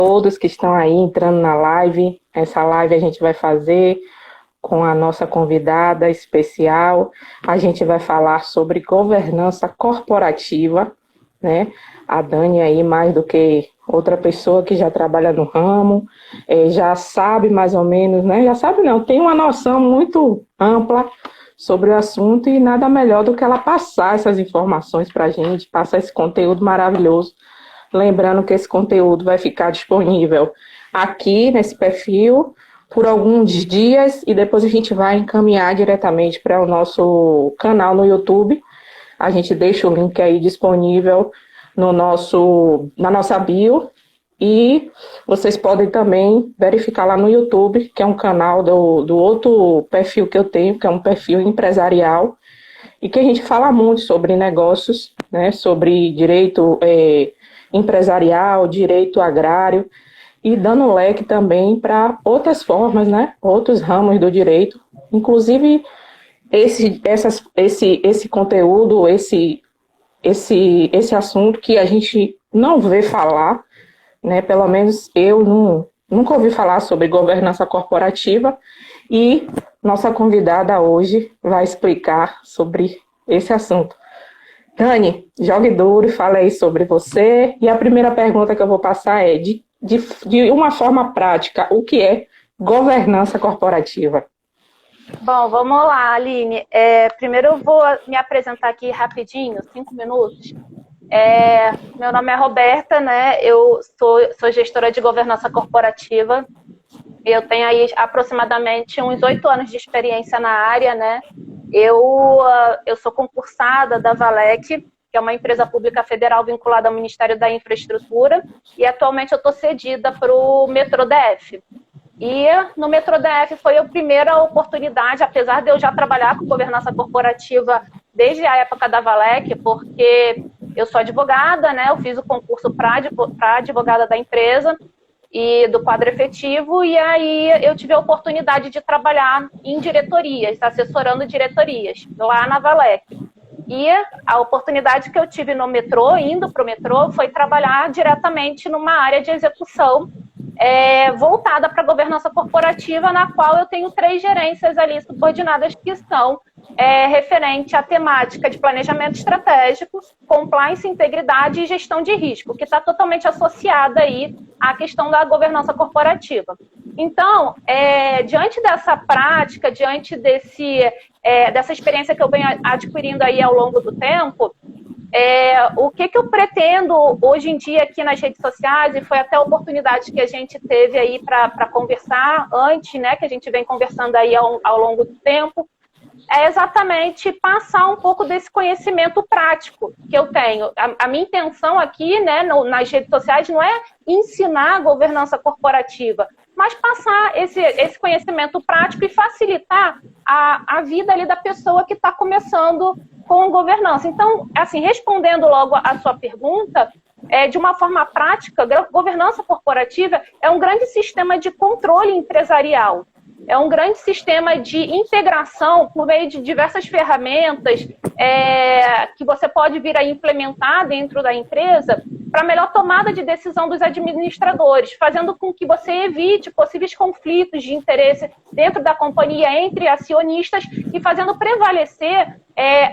todos que estão aí entrando na live. Essa live a gente vai fazer com a nossa convidada especial. A gente vai falar sobre governança corporativa, né? A Dani aí, mais do que outra pessoa que já trabalha no ramo, já sabe mais ou menos, né? Já sabe não, tem uma noção muito ampla sobre o assunto e nada melhor do que ela passar essas informações para a gente, passar esse conteúdo maravilhoso. Lembrando que esse conteúdo vai ficar disponível aqui nesse perfil por alguns dias e depois a gente vai encaminhar diretamente para o nosso canal no YouTube. A gente deixa o link aí disponível na nossa bio e vocês podem também verificar lá no YouTube, que é um canal do outro perfil que eu tenho, que é um perfil empresarial, e que a gente fala muito sobre negócios, né, sobre direito empresarial, direito agrário, e dando leque também para outras formas, né, outros ramos do direito, inclusive esse conteúdo, esse assunto que a gente não vê falar, né? Pelo menos eu nunca ouvi falar sobre governança corporativa e nossa convidada hoje vai explicar sobre esse assunto. Dani, jogue duro e fale aí sobre você. E a primeira pergunta que eu vou passar é, de uma forma prática, o que é governança corporativa? Bom, vamos lá, Aline. Primeiro eu vou me apresentar aqui rapidinho, 5 minutos. Meu nome é Roberta, né? Eu sou gestora de governança corporativa. Eu tenho aí aproximadamente uns 8 anos de experiência na área, né? Eu sou concursada da Valec, que é uma empresa pública federal vinculada ao Ministério da Infraestrutura, e atualmente eu estou cedida para o Metrô DF. E no Metrô DF foi a primeira oportunidade, apesar de eu já trabalhar com governança corporativa desde a época da Valec, porque eu sou advogada, né? Eu fiz o concurso para advogada da empresa e do quadro efetivo, e aí eu tive a oportunidade de trabalhar em diretorias, assessorando diretorias, lá na Valec. E a oportunidade que eu tive no metrô, indo para o metrô, foi trabalhar diretamente numa área de execução voltada para a governança corporativa, na qual eu tenho 3 gerências ali subordinadas que são referente à temática de planejamento estratégico, compliance, integridade e gestão de risco, que está totalmente associada aí à questão da governança corporativa. Então, diante dessa prática, diante dessa experiência que eu venho adquirindo aí ao longo do tempo, o que eu pretendo hoje em dia aqui nas redes sociais, e foi até a oportunidade que a gente teve aí para conversar antes, né, que a gente vem conversando aí ao longo do tempo, é exatamente passar um pouco desse conhecimento prático que eu tenho. A minha intenção aqui, né, nas redes sociais, não é ensinar a governança corporativa, mas passar esse conhecimento prático e facilitar a vida ali da pessoa que está começando com governança. Então, assim, respondendo logo a sua pergunta, de uma forma prática, governança corporativa é um grande sistema de controle empresarial. É um grande sistema de integração por meio de diversas ferramentas que você pode vir a implementar dentro da empresa para melhor tomada de decisão dos administradores, fazendo com que você evite possíveis conflitos de interesse dentro da companhia entre acionistas e fazendo prevalecer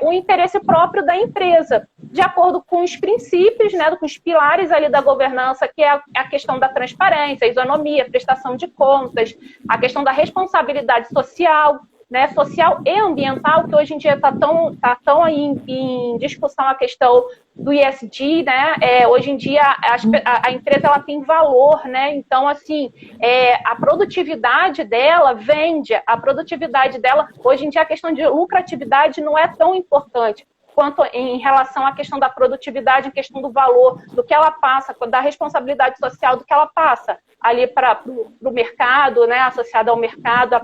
o interesse próprio da empresa, de acordo com os princípios, né, com os pilares ali da governança, que é a questão da transparência, a isonomia, prestação de contas, a questão da responsabilidade social, né, social e ambiental, que hoje em dia está tão aí em discussão a questão do ESG, né? Hoje em dia a empresa ela tem valor, né? Então, assim, a produtividade dela vende, a produtividade dela, hoje em dia a questão de lucratividade não é tão importante quanto em relação à questão da produtividade, em questão do valor, do que ela passa, da responsabilidade social do que ela passa ali para o mercado, né, associado ao mercado,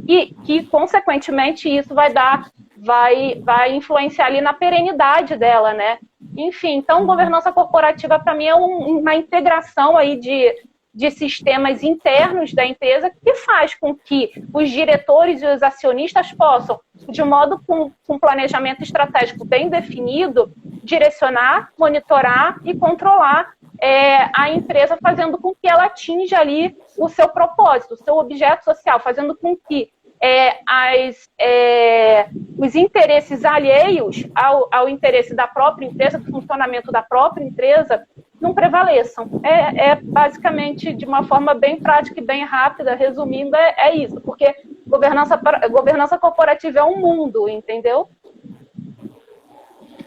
e que, consequentemente, isso vai influenciar ali na perenidade dela, né? Enfim, então, governança corporativa, para mim, é uma integração aí de sistemas internos da empresa que faz com que os diretores e os acionistas possam, de modo com planejamento estratégico bem definido, direcionar, monitorar e controlar a empresa fazendo com que ela atinja ali o seu propósito, o seu objeto social, fazendo com que os interesses alheios ao interesse da própria empresa, do funcionamento da própria empresa, não prevaleçam. Basicamente, de uma forma bem prática e bem rápida, resumindo, é isso, porque governança corporativa é um mundo, entendeu?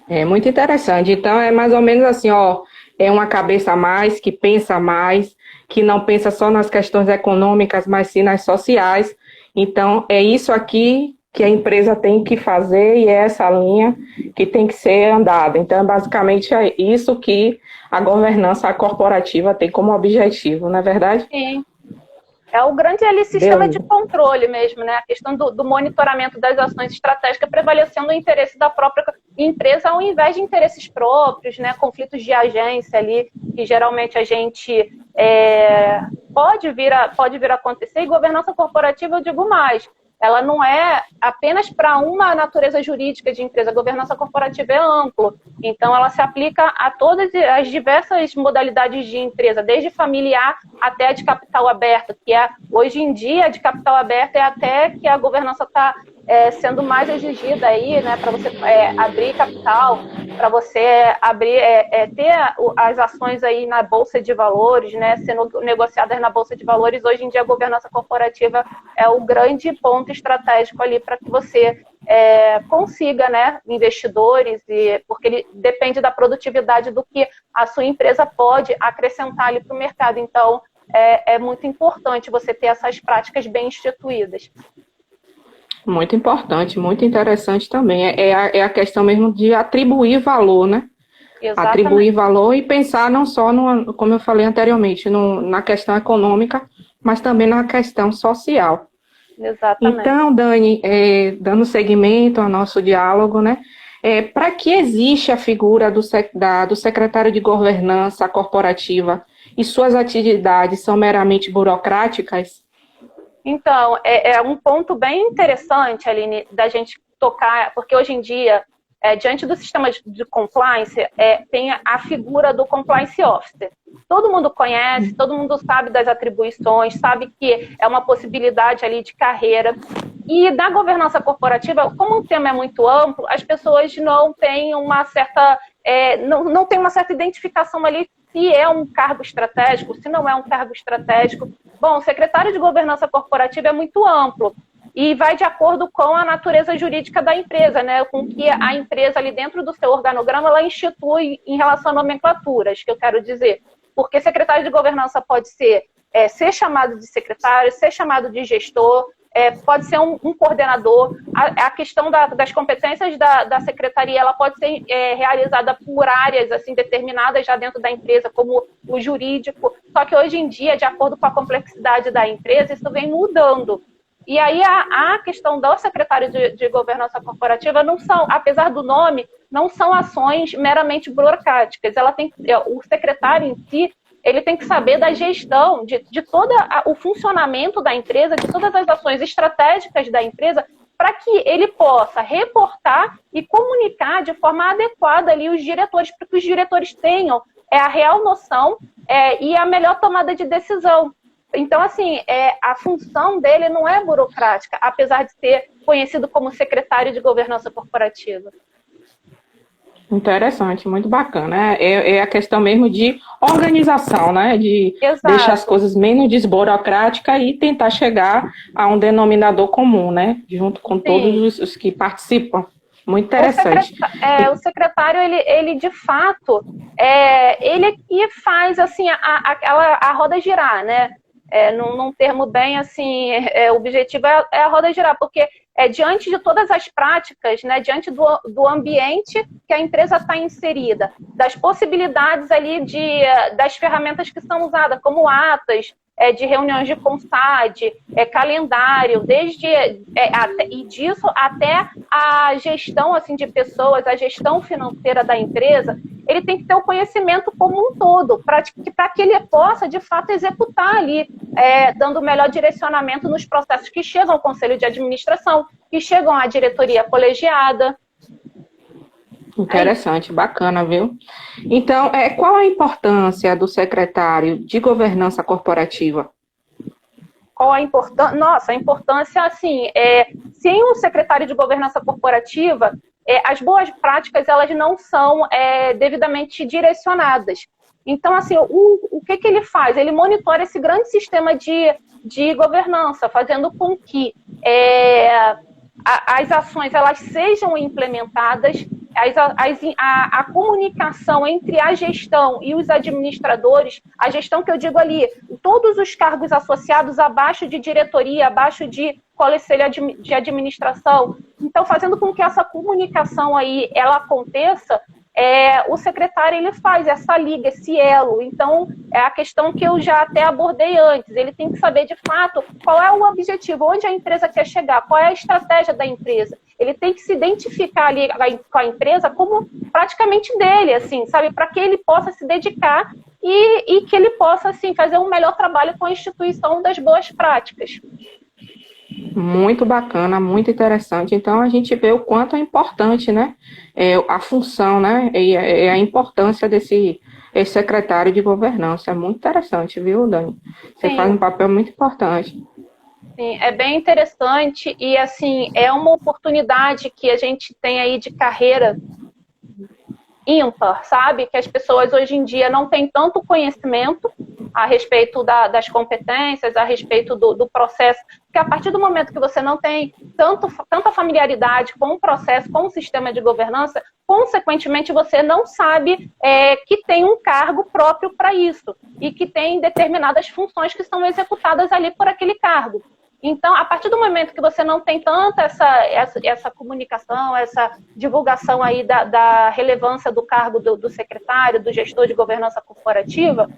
É muito interessante. Então, é mais ou menos assim, é uma cabeça a mais, que pensa mais, que não pensa só nas questões econômicas, mas sim nas sociais. Então, é isso aqui que a empresa tem que fazer e é essa linha que tem que ser andada. Então, basicamente, é isso que a governança corporativa tem como objetivo, não é verdade? Sim. É o grande sistema de controle mesmo, né? A questão do monitoramento das ações estratégicas prevalecendo o interesse da própria empresa ao invés de interesses próprios, né? Conflitos de agência ali, que geralmente a gente pode vir a acontecer. E governança corporativa, eu digo mais, ela não é apenas para uma natureza jurídica de empresa. A governança corporativa é amplo, então ela se aplica a todas as diversas modalidades de empresa, desde familiar até a de capital aberto, que hoje em dia a de capital aberto é até que a governança está sendo mais exigida aí, né, para você abrir capital, para você abrir, ter as ações aí na Bolsa de Valores, né, sendo negociadas na Bolsa de Valores. Hoje em dia a governança corporativa é o grande ponto estratégico ali para que você consiga, né, investidores, porque ele depende da produtividade do que a sua empresa pode acrescentar ali para o mercado. Então, é muito importante você ter essas práticas bem instituídas. Muito importante, muito interessante também. É a questão mesmo de atribuir valor, né? Exatamente. Atribuir valor e pensar não só, como eu falei anteriormente, na questão econômica, mas também na questão social. Exatamente. Então, Dani, dando seguimento ao nosso diálogo, né? Para que existe a figura do secretário de governança corporativa e suas atividades são meramente burocráticas? Então, é um ponto bem interessante, Aline, da gente tocar, porque hoje em dia, diante do sistema de compliance, tem a figura do compliance officer. Todo mundo conhece, todo mundo sabe das atribuições, sabe que é uma possibilidade ali de carreira. E da governança corporativa, como o tema é muito amplo, as pessoas não têm uma certa, não tem uma certa identificação ali se é um cargo estratégico, se não é um cargo estratégico. Bom, o secretário de governança corporativa é muito amplo e vai de acordo com a natureza jurídica da empresa, né? Com que a empresa ali dentro do seu organograma ela institui em relação a nomenclaturas, que eu quero dizer. Porque secretário de governança pode ser chamado de secretário, ser chamado de gestor, pode ser um coordenador. A questão das competências da secretaria, ela pode ser realizada por áreas assim, determinadas já dentro da empresa, como o jurídico. Só que hoje em dia, de acordo com a complexidade da empresa, isso vem mudando. E aí a questão do secretário de governança corporativa não são, apesar do nome, não são ações meramente burocráticas. O secretário em si, ele tem que saber da gestão, de todo o funcionamento da empresa, de todas as ações estratégicas da empresa, para que ele possa reportar e comunicar de forma adequada ali os diretores, para que os diretores tenham a real noção e a melhor tomada de decisão. Então, assim, a função dele não é burocrática, apesar de ser conhecido como secretário de governança corporativa. Interessante, muito bacana. É a questão mesmo de organização, né? De Exato. Deixar as coisas menos desburocráticas e tentar chegar a um denominador comum, né? Junto com todos os que participam. Muito interessante. O secretário, ele de fato, ele que faz assim, a roda girar, né? Num termo bem assim, o objetivo é a roda girar, porque diante de todas as práticas, né, diante do ambiente que a empresa está inserida, das possibilidades ali das ferramentas que são usadas, como atas, de reuniões de CONSAD, calendário, e disso até a gestão assim, de pessoas, a gestão financeira da empresa, ele tem que ter o conhecimento como um todo, para que ele possa, de fato, executar ali, dando o melhor direcionamento nos processos que chegam ao conselho de administração, que chegam à diretoria colegiada. Interessante, bacana, viu? Então, qual a importância do secretário de governança corporativa? Qual a importância? Nossa, a importância, assim, sem o secretário de governança corporativa, as boas práticas, elas não são devidamente direcionadas. Então, assim, o que ele faz? Ele monitora esse grande sistema de governança, fazendo com que as ações elas sejam implementadas, a comunicação entre a gestão e os administradores, a gestão que eu digo ali, todos os cargos associados abaixo de diretoria, abaixo de conselho de administração, então fazendo com que essa comunicação aí ela aconteça, o secretário ele faz essa liga, esse elo. Então, é a questão que eu já até abordei antes. Ele tem que saber, de fato, qual é o objetivo, onde a empresa quer chegar, qual é a estratégia da empresa. Ele tem que se identificar ali com a empresa como praticamente dele, assim, sabe? Para que ele possa se dedicar e que ele possa, assim, fazer um melhor trabalho com a instituição das boas práticas. Muito bacana, muito interessante. Então, a gente vê o quanto é importante, né? A função, né? E a importância desse secretário de governança. É muito interessante, viu, Dani? Você Sim. faz um papel muito importante. Sim, é bem interessante e, assim, é uma oportunidade que a gente tem aí de carreira ímpar, sabe? Que as pessoas hoje em dia não têm tanto conhecimento a respeito das competências, a respeito do processo, porque a partir do momento que você não tem tanta familiaridade com o processo, com o sistema de governança, consequentemente você não sabe que tem um cargo próprio para isso e que tem determinadas funções que são executadas ali por aquele cargo. Então, a partir do momento que você não tem tanta essa comunicação, essa divulgação aí da relevância do cargo do secretário, do gestor de governança corporativa,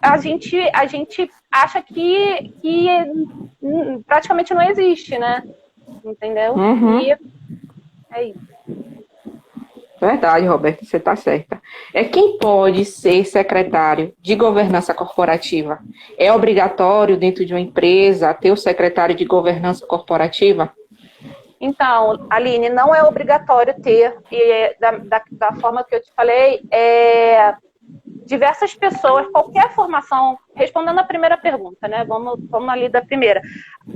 a gente acha que praticamente não existe, né? Entendeu? Uhum. E é isso. Verdade, Roberto, você está certa. Quem pode ser secretário de governança corporativa? É obrigatório dentro de uma empresa ter o secretário de governança corporativa? Então, Aline, não é obrigatório ter, e da forma que eu te falei, diversas pessoas, qualquer formação, respondendo a primeira pergunta, né? Vamos ali da primeira.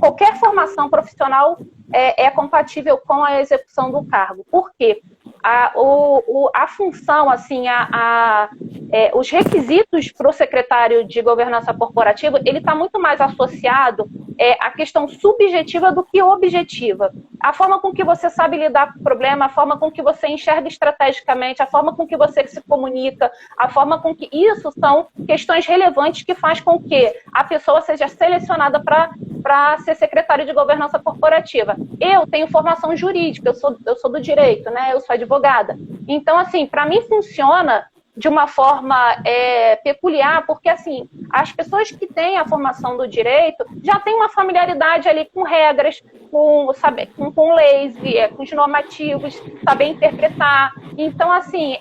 Qualquer formação profissional é compatível com a execução do cargo. Por quê? A função, assim, os requisitos para o secretário de governança corporativa, ele está muito mais associado à questão subjetiva do que objetiva. A forma com que você sabe lidar com o problema, a forma com que você enxerga estrategicamente, a forma com que você se comunica, a forma com que isso são questões relevantes que faz com que a pessoa seja selecionada para ser secretário de governança corporativa. Eu tenho formação jurídica, eu sou do direito, né? Eu sou advogada. Então, assim, para mim funciona de uma forma peculiar, porque, assim, as pessoas que têm a formação do direito já têm uma familiaridade ali com regras, com leis, com os normativos, saber interpretar. Então, assim,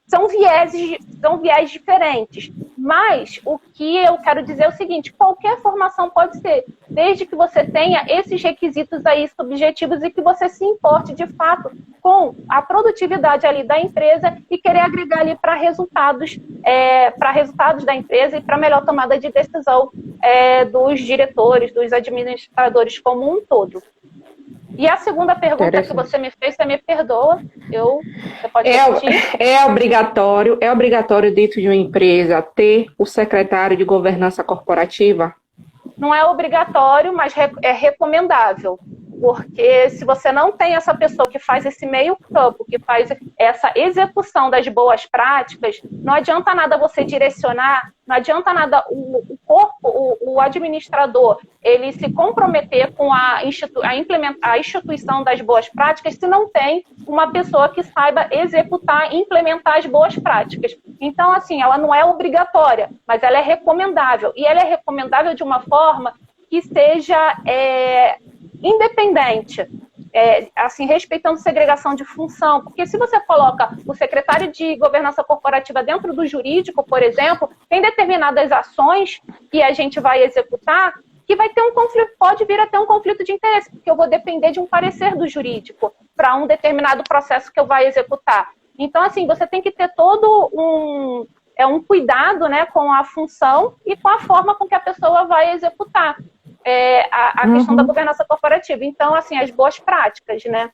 são viés diferentes. Mas o que eu quero dizer é o seguinte: qualquer formação pode ser, desde que você tenha esses requisitos aí subjetivos e que você se importe de fato com a produtividade ali da empresa e querer agregar ali para resultados da empresa e para melhor tomada de decisão dos diretores, dos administradores como um todo. E a segunda pergunta que você me fez, você me perdoa, você pode repetir? É obrigatório dentro de uma empresa ter o secretário de governança corporativa? Não é obrigatório, mas é recomendável. Porque se você não tem essa pessoa que faz esse meio campo, que faz essa execução das boas práticas, não adianta nada você direcionar, não adianta nada o administrador, ele se comprometer com a instituição das boas práticas se não tem uma pessoa que saiba executar e implementar as boas práticas. Então, assim, ela não é obrigatória, mas ela é recomendável. E ela é recomendável de uma forma que seja independente, assim, respeitando segregação de função, porque se você coloca o secretário de governança corporativa dentro do jurídico, por exemplo, tem determinadas ações que a gente vai executar que vai ter um conflito, pode vir a ter um conflito de interesse, porque eu vou depender de um parecer do jurídico para um determinado processo que eu vou executar. Então, assim, você tem que ter todo um cuidado, né, com a função e com a forma com que a pessoa vai executar a questão da governança corporativa. Então, assim, as boas práticas, né?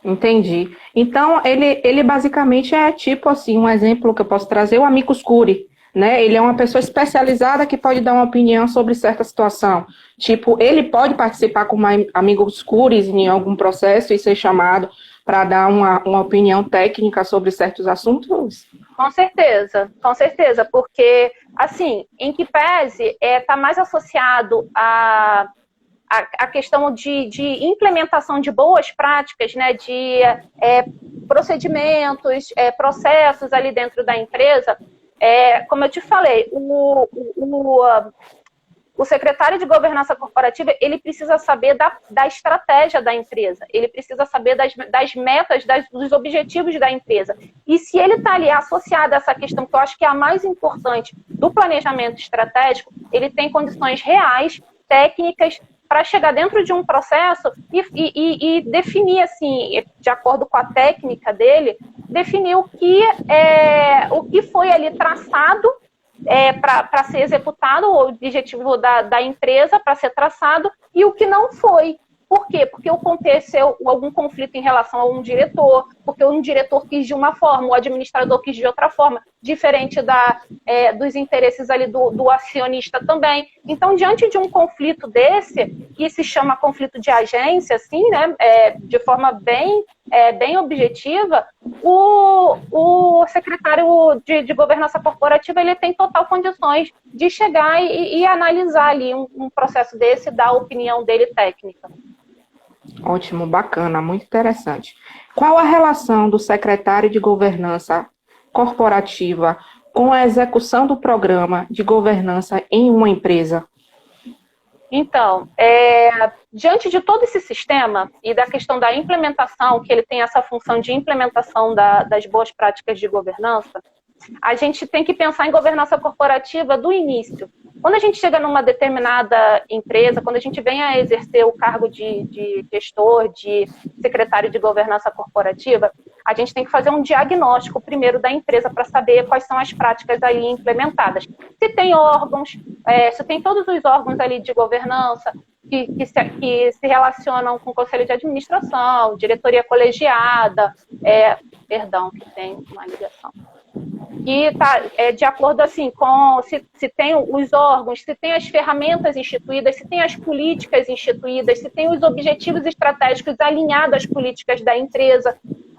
Entendi. Então, ele basicamente é tipo assim, um exemplo que eu posso trazer, o amicus curiae, né? Ele é uma pessoa especializada que pode dar uma opinião sobre certa situação. Tipo, ele pode participar como amicus curiae em algum processo e ser chamado para dar uma opinião técnica sobre certos assuntos? Com certeza, porque, assim, em que pese está mais associado a questão de implementação de boas práticas, né, de procedimentos, processos ali dentro da empresa. Como eu te falei, o secretário de governança corporativa, ele precisa saber da estratégia da empresa, ele precisa saber das metas, dos objetivos da empresa. E se ele está ali associado a essa questão, que eu acho que é a mais importante do planejamento estratégico, ele tem condições reais, técnicas, para chegar dentro de um processo e definir, assim, de acordo com a técnica dele, definir o que foi ali traçado para ser executado, o objetivo da empresa para ser traçado, e o que não foi. Por quê? Porque aconteceu algum conflito em relação a um diretor, porque um diretor quis de uma forma, o administrador quis de outra forma, diferente dos interesses ali do acionista também. Então, diante de um conflito desse, que se chama conflito de agência, assim, né, de forma bem objetiva, o secretário de governança corporativa, ele tem total condições de chegar e analisar ali um processo desse, dar a opinião dele técnica. Ótimo, bacana, muito interessante. Qual a relação do secretário de governança corporativa com a execução do programa de governança em uma empresa? Então, diante de todo esse sistema e da questão da implementação, que ele tem essa função de implementação das boas práticas de governança, a gente tem que pensar em governança corporativa do início. Quando a gente chega numa determinada empresa, quando a gente vem a exercer o cargo de gestor, de secretário de governança corporativa, a gente tem que fazer um diagnóstico primeiro da empresa para saber quais são as práticas ali implementadas. Se tem órgãos, se tem todos os órgãos ali de governança que se relacionam com o conselho de administração, diretoria colegiada, que tem uma ligação. E está de acordo assim, com se tem os órgãos, se tem as ferramentas instituídas, se tem as políticas instituídas, se tem os objetivos estratégicos alinhados às políticas da empresa.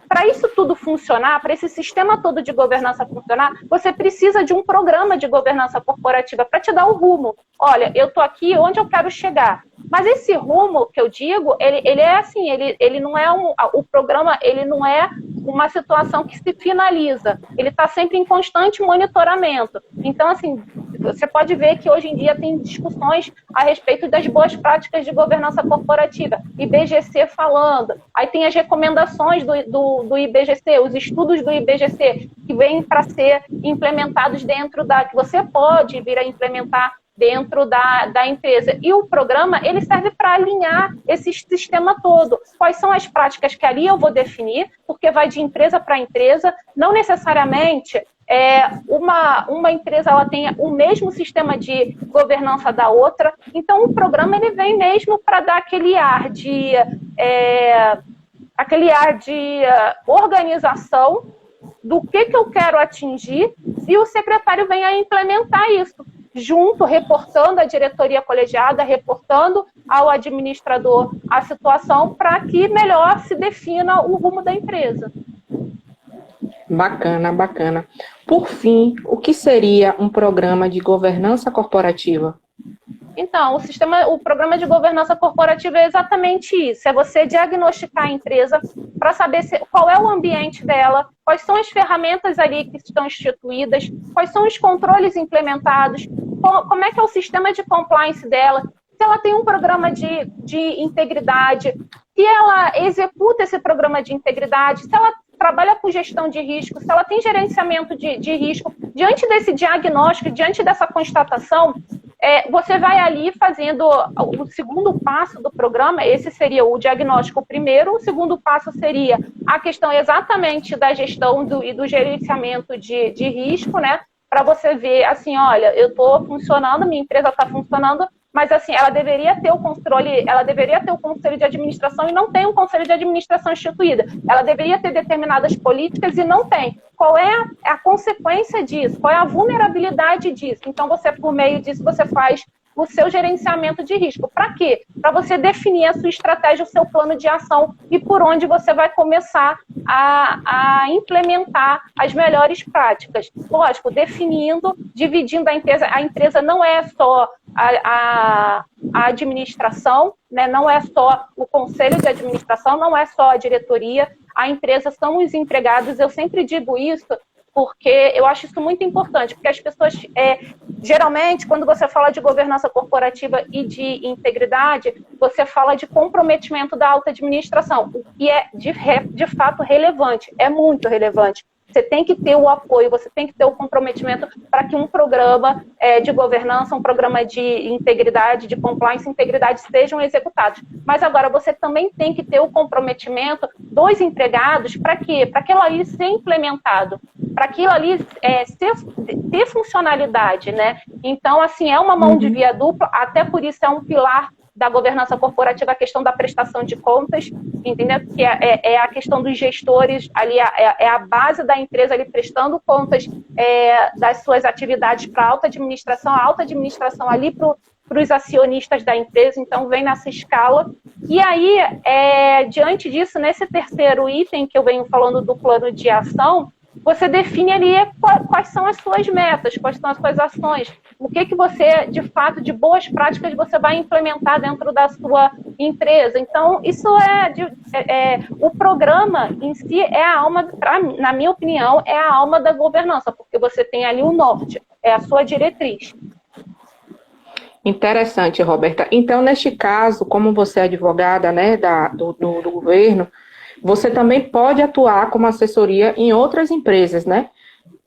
Para isso tudo funcionar, para esse sistema todo de governança funcionar, você precisa de um programa de governança corporativa para te dar o rumo. Olha, eu estou aqui onde eu quero chegar. Mas esse rumo que eu digo, ele é assim, ele não é o programa, ele não é uma situação que se finaliza. Ele está sempre em constante monitoramento. Então, assim, você pode ver que hoje em dia tem discussões a respeito das boas práticas de governança corporativa. IBGC falando. Aí tem as recomendações do IBGC, os estudos do IBGC, que vêm para ser implementados dentro que você pode vir a implementar dentro da empresa. E o programa, ele serve para alinhar esse sistema todo. Quais são as práticas que ali eu vou definir, porque vai de empresa para empresa, não necessariamente uma empresa ela tem o mesmo sistema de governança da outra. Então, o programa ele vem mesmo para dar aquele ar de organização do que eu quero atingir, e o secretário vem a implementar isso, junto, reportando à diretoria colegiada, reportando ao administrador a situação para que melhor se defina o rumo da empresa. Bacana, bacana. Por fim, o que seria um programa de governança corporativa? Então, o programa de governança corporativa é exatamente isso, é você diagnosticar a empresa para saber qual é o ambiente dela, quais são as ferramentas ali que estão instituídas, quais são os controles implementados, como é que é o sistema de compliance dela, se ela tem um programa de integridade, se ela executa esse programa de integridade, se ela trabalha com gestão de risco, se ela tem gerenciamento de risco. Diante desse diagnóstico, diante dessa constatação, você vai ali fazendo o segundo passo do programa. Esse seria o diagnóstico primeiro, o segundo passo seria a questão exatamente da gestão e do gerenciamento de risco, né? Para você ver, assim, olha, eu estou funcionando, minha empresa está funcionando, mas assim, ela deveria ter o controle, ela deveria ter o conselho de administração e não tem um conselho de administração instituído. Ela deveria ter determinadas políticas e não tem. Qual é a consequência disso? Qual é a vulnerabilidade disso? Então, você, por meio disso, você faz o seu gerenciamento de risco. Para quê? Para você definir a sua estratégia, o seu plano de ação e por onde você vai começar a implementar as melhores práticas. Lógico, definindo, dividindo a empresa. A empresa não é só a administração, né? Não é só o conselho de administração, não é só a diretoria. A empresa são os empregados. Eu sempre digo isso, porque eu acho isso muito importante, porque as pessoas, geralmente, quando você fala de governança corporativa e de integridade, você fala de comprometimento da alta administração, o que é, de fato, relevante, é muito relevante. Você tem que ter o apoio, você tem que ter o comprometimento para que um programa de governança, um programa de integridade, de compliance e integridade sejam executados. Mas agora você também tem que ter o comprometimento dos empregados para quê? Para aquilo ali ser implementado, para aquilo ali ter funcionalidade, né? Então, assim, é uma mão de via dupla, até por isso é um pilar da governança corporativa, a questão da prestação de contas, entendeu? Que é a questão dos gestores, ali é a base da empresa ali prestando contas das suas atividades para a alta administração ali para os acionistas da empresa, então vem nessa escala. E aí, diante disso, nesse terceiro item que eu venho falando do plano de ação, você define ali quais são as suas metas, quais são as suas ações, o que você, de fato, de boas práticas você vai implementar dentro da sua empresa. Então, isso o programa em si é a alma, na minha opinião, é a alma da governança, porque você tem ali o norte, é a sua diretriz. Interessante, Roberta. Então, neste caso, como você é advogada, né, do governo, você também pode atuar como assessoria em outras empresas, né?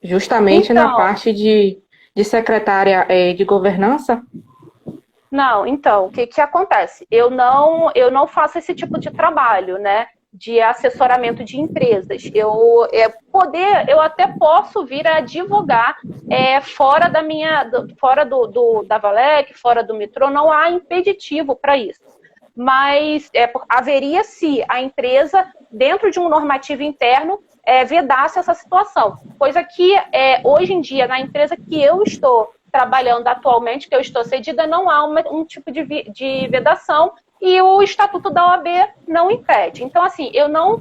Justamente então, na parte de secretária de governança? Não, então, o que acontece? Eu não faço esse tipo de trabalho, né? De assessoramento de empresas. Eu até posso vir a advogar fora da Valec, fora do metrô, não há impeditivo para isso. Mas haveria se a empresa, dentro de um normativo interno, vedasse essa situação. Coisa que, hoje em dia, na empresa que eu estou trabalhando atualmente, que eu estou cedida, não há um tipo de vedação e o Estatuto da OAB não impede. Então, assim, eu não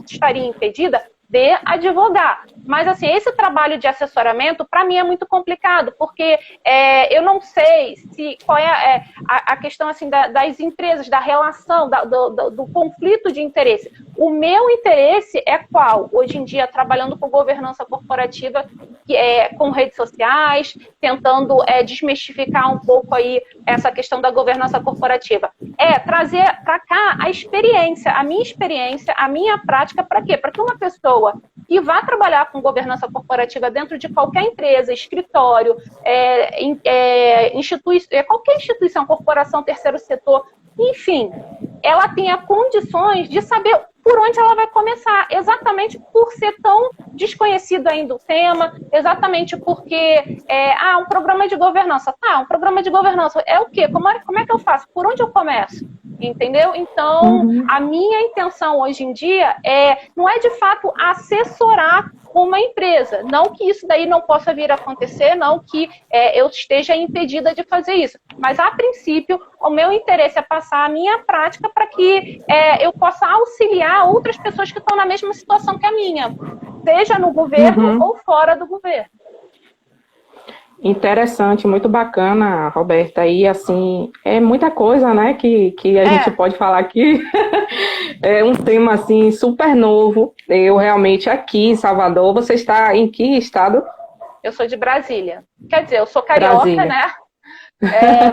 estaria impedida de advogar. Mas, assim, esse trabalho de assessoramento, para mim, é muito complicado, porque eu não sei qual é a questão assim, das empresas, da relação, do conflito de interesse. O meu interesse é qual? Hoje em dia, trabalhando com governança corporativa, com redes sociais, tentando desmistificar um pouco aí essa questão da governança corporativa. Trazer para cá a minha experiência, a minha prática, para quê? Para que uma pessoa que vá trabalhar com governança corporativa dentro de qualquer empresa, escritório, qualquer instituição, corporação, terceiro setor, enfim, ela tenha condições de saber por onde ela vai começar, exatamente por ser tão desconhecido ainda o tema, exatamente porque um programa de governança. Um programa de governança é o quê? Como é que eu faço? Por onde eu começo? Entendeu? Então, a minha intenção hoje em dia não é de fato assessorar uma empresa. Não que isso daí não possa vir a acontecer, não que eu esteja impedida de fazer isso. Mas, a princípio, o meu interesse é passar a minha prática para que eu possa auxiliar outras pessoas que estão na mesma situação que a minha, seja no governo ou fora do governo. Interessante, muito bacana, Roberta. E assim, é muita coisa, né, que a gente pode falar aqui. É um tema assim super novo. Eu realmente aqui em Salvador, você está em que estado? Eu sou de Brasília. Quer dizer, eu sou carioca, Brasília, né?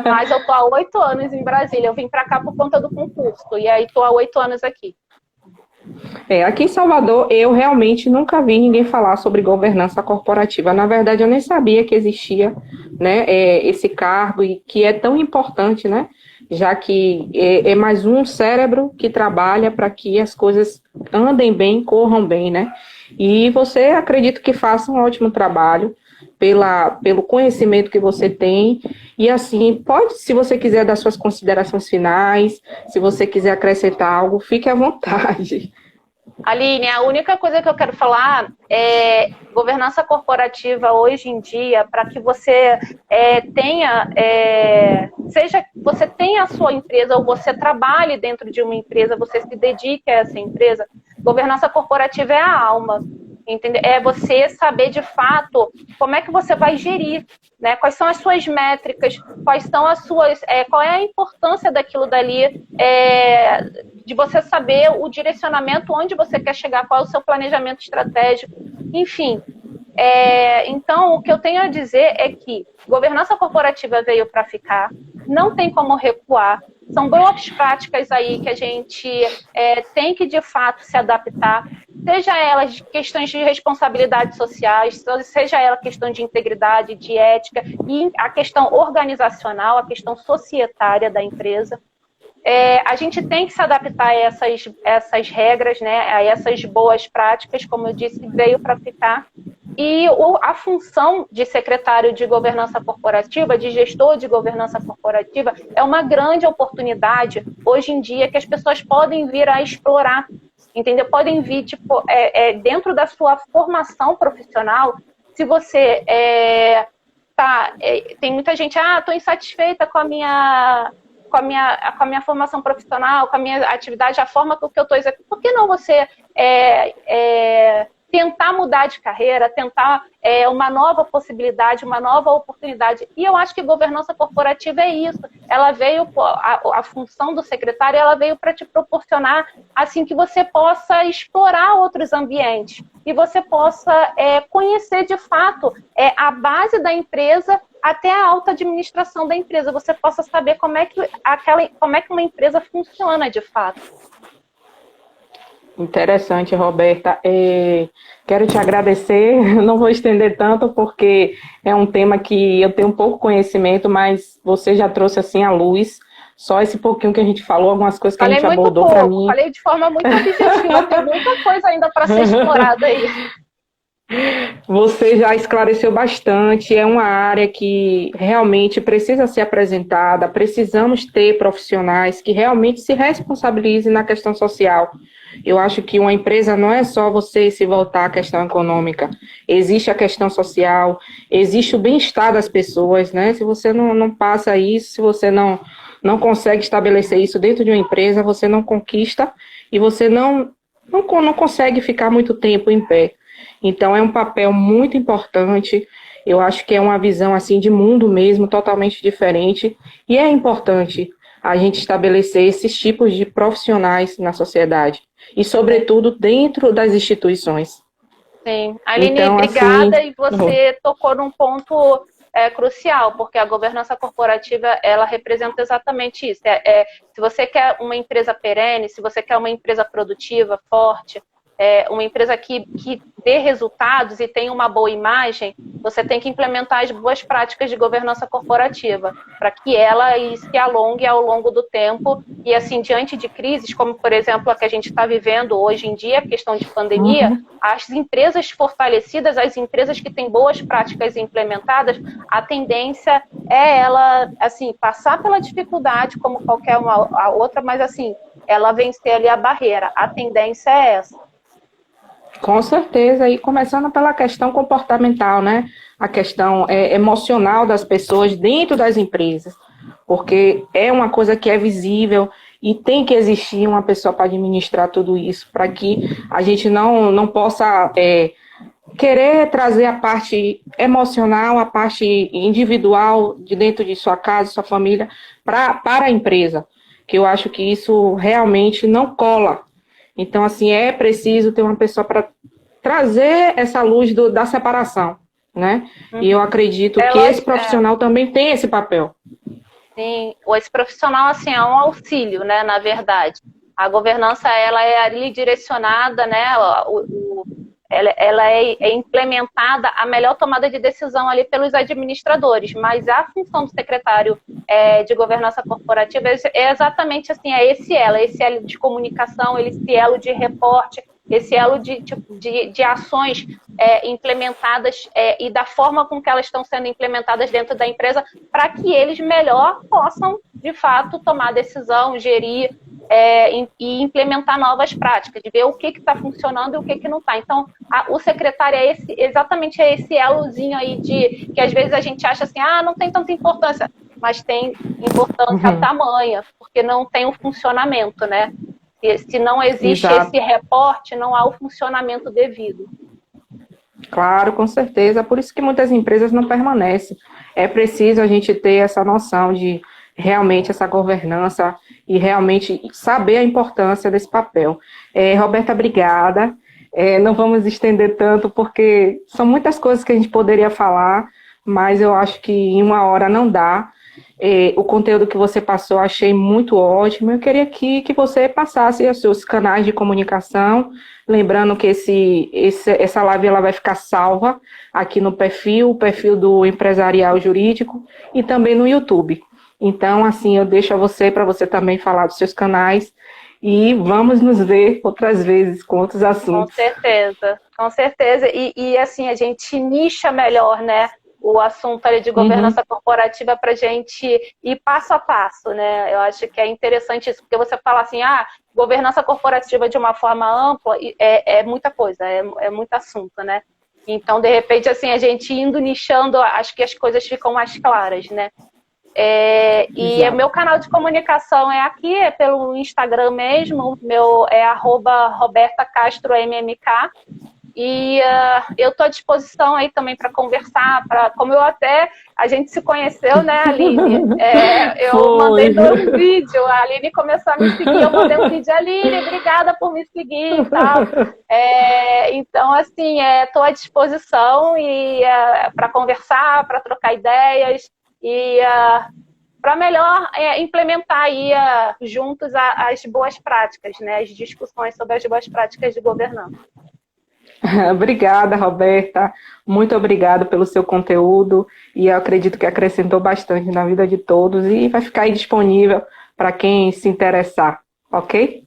Mas eu tô há 8 anos em Brasília. Eu vim para cá por conta do concurso e aí tô há 8 anos aqui. Aqui em Salvador, eu realmente nunca vi ninguém falar sobre governança corporativa. Na verdade, eu nem sabia que existia, né, esse cargo e que é tão importante, né, já que é mais um cérebro que trabalha para que as coisas andem bem, corram bem, né? E você, acredito que faça um ótimo trabalho pelo conhecimento que você tem. E assim, se você quiser dar suas considerações finais, se você quiser acrescentar algo, fique à vontade. Aline, a única coisa que eu quero falar é governança corporativa hoje em dia, para que você tenha, seja você tenha a sua empresa ou você trabalhe dentro de uma empresa, você se dedique a essa empresa, governança corporativa é a alma, entendeu? É você saber de fato como é que você vai gerir, né? Quais são as suas métricas, quais são as suas, qual é a importância daquilo dali, de você saber o direcionamento, onde você quer chegar, qual é o seu planejamento estratégico, enfim. Então, o que eu tenho a dizer é que governança corporativa veio para ficar, não tem como recuar, são boas práticas aí que a gente tem que, de fato, se adaptar, seja elas questões de responsabilidade sociais, seja ela questão de integridade, de ética, e a questão organizacional, a questão societária da empresa. A gente tem que se adaptar a essas regras, né, a essas boas práticas, como eu disse, veio para ficar. E a função de secretário de governança corporativa, de gestor de governança corporativa, é uma grande oportunidade, hoje em dia, que as pessoas podem vir a explorar, entendeu? Podem vir, dentro da sua formação profissional, se você tem muita gente, estou insatisfeita com a minha formação profissional, com a minha atividade, a forma com que eu estou executando. Por que não você tentar mudar de carreira, tentar uma nova possibilidade, uma nova oportunidade? E eu acho que governança corporativa é isso. Ela veio, a função do secretário, ela veio para te proporcionar assim que você possa explorar outros ambientes e você possa conhecer de fato a base da empresa até a alta administração da empresa, você possa saber como é que uma empresa funciona de fato. Interessante, Roberta. Quero te agradecer, não vou estender tanto porque é um tema que eu tenho pouco conhecimento, mas você já trouxe assim à luz, só esse pouquinho que a gente falou, algumas coisas que a gente abordou para mim. Falei de forma muito objetiva, tem muita coisa ainda para ser explorada aí. Você já esclareceu bastante, é uma área que realmente precisa ser apresentada, precisamos ter profissionais que realmente se responsabilizem na questão social. Eu acho que uma empresa não é só você se voltar à questão econômica, existe a questão social, existe o bem-estar das pessoas, né? Se você não passa isso, se você não consegue estabelecer isso dentro de uma empresa, você não conquista e você não consegue ficar muito tempo em pé. Então, é um papel muito importante, eu acho que é uma visão assim de mundo mesmo, totalmente diferente, e é importante a gente estabelecer esses tipos de profissionais na sociedade, e sobretudo dentro das instituições. Sim, Aline, então, obrigada, assim, e você tocou num ponto crucial, porque a governança corporativa, ela representa exatamente isso, se você quer uma empresa perene, se você quer uma empresa produtiva, forte, uma empresa que dê resultados e tenha uma boa imagem, você tem que implementar as boas práticas de governança corporativa, para que ela se alongue ao longo do tempo e, assim, diante de crises, como, por exemplo, a que a gente está vivendo hoje em dia, a questão de pandemia, as empresas fortalecidas, as empresas que têm boas práticas implementadas, a tendência é ela, assim, passar pela dificuldade como qualquer uma outra, mas, assim, ela vencer ali a barreira. A tendência é essa. Com certeza, e começando pela questão comportamental, né? A questão emocional das pessoas dentro das empresas, porque é uma coisa que é visível e tem que existir uma pessoa para administrar tudo isso, para que a gente não possa querer trazer a parte emocional, a parte individual de dentro de sua casa, sua família, para a empresa, que eu acho que isso realmente não cola. Então, assim, é preciso ter uma pessoa para trazer essa luz da separação, né? E eu acredito que esse profissional também tem esse papel. Sim, esse profissional, assim, é um auxílio, né, na verdade. A governança, ela é ali direcionada, né? Ela é implementada a melhor tomada de decisão ali pelos administradores, mas a função do secretário de governança corporativa é exatamente assim, é esse elo de comunicação, esse elo de reporte, esse elo de ações implementadas e da forma com que elas estão sendo implementadas dentro da empresa, para que eles melhor possam, de fato, tomar decisão, gerir e implementar novas práticas, de ver o que está funcionando e o que não está. Então, o secretário é exatamente esse elozinho aí que às vezes a gente acha assim, não tem tanta importância, mas tem importância tamanha, porque não tem o funcionamento, né? Se não existe esse reporte, não há o funcionamento devido. Claro, com certeza. Por isso que muitas empresas não permanecem. É preciso a gente ter essa noção de realmente essa governança e realmente saber a importância desse papel. Roberta, obrigada. Não vamos estender tanto, porque são muitas coisas que a gente poderia falar, mas eu acho que em uma hora não dá. O conteúdo que você passou, achei muito ótimo. Eu queria que você passasse os seus canais de comunicação, lembrando que essa live ela vai ficar salva aqui no o perfil do Empresarial Jurídico e também no YouTube. Então, assim, eu deixo a você, para você também falar dos seus canais e vamos nos ver outras vezes com outros assuntos. Com certeza. E assim, a gente nicha melhor, né? O assunto ali de governança corporativa para a gente ir passo a passo, né? Eu acho que é interessante isso, porque você fala assim, governança corporativa de uma forma ampla é muita coisa, é muito assunto, né? Então, de repente, assim, a gente indo nichando, acho que as coisas ficam mais claras, né? E o meu canal de comunicação é aqui, é pelo Instagram mesmo, meu é @RobertaCastroMMK. E eu estou à disposição aí também para conversar, como a gente se conheceu, né, Aline? Eu mandei um vídeo, a Aline começou a me seguir, eu mandei um vídeo, Aline, obrigada por me seguir e tal. Então, assim, estou à disposição para conversar, para trocar ideias e para melhor implementar aí juntos as boas práticas, né, as discussões sobre as boas práticas de governança. Obrigada, Roberta. Muito obrigada pelo seu conteúdo e eu acredito que acrescentou bastante na vida de todos e vai ficar aí disponível para quem se interessar, ok?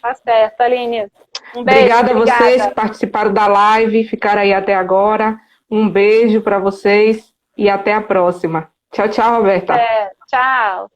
Tá certo, Aline. Um beijo. Obrigada a vocês que participaram da live, ficaram aí até agora. Um beijo para vocês e até a próxima. Tchau, tchau, Roberta. Tchau.